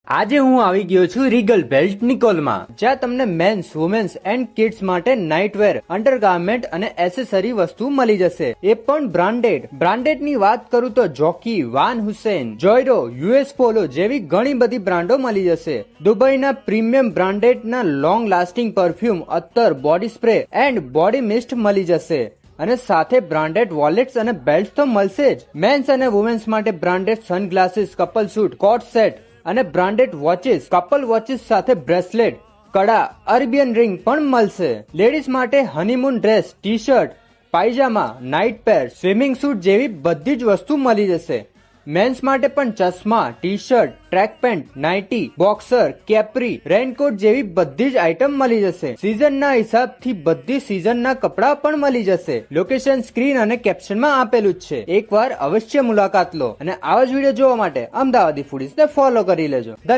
આજે હું આવી ગયો છું રીગલ બેલ્ટ નિકોલમાં, જ્યાં તમને મેન્સ, વુમેન્સ એન્ડ કિડ્સ માટે નાઇટવેર, અંડરગાર્મેન્ટ અને એસેસરી વસ્તુ મળી જશે, એ પણ બ્રાન્ડેડ ની વાત કરું તો જોકી, વાન હુસેન, જોયરો, યુએસ પોલો જેવી ઘણી બધી બ્રાન્ડો મળી જશે. દુબઈના પ્રીમિયમ બ્રાન્ડેડના લોંગ લાસ્ટિંગ પરફ્યુમ, અત્તર, body spray and body mist મળી જશે. અને સાથે બ્રાન્ડેડ વોલેટ્સ અને બેલ્ટ તો મળશે જ. મેન્સ અને વુમેન્સ માટે branded sunglasses, couple suit, coat set અને બ્રાન્ડેડ વોચીસ, કપલ વોચીસ સાથે બ્રેસલેટ, કડા, અરેબિયન રિંગ પણ મળશે. લેડીઝ માટે હનીમૂન ડ્રેસ, ટી શર્ટ, પાયજામા, નાઇટ પેર, સ્વિમિંગ સૂટ જેવી બધી જ વસ્તુ મળી જશે. મેન્સ માટે પણ ચશ્મા, T shirt, track pant, nightie, boxer, Capri, raincoat જેવી બધી જ આઇટમ મળી જશે. સિઝનના હિસાબથી બધી સિઝનના કપડા પણ મળી જશે. લોકેશન સ્ક્રીન અને કેપ્શનમાં આપેલું જ છે. એકવાર અવશ્ય મુલાકાત લો અને આવા જ વિડીયો જોવા માટે અમદાવાદી ફૂડીઝને ફોલો કરી લેજો.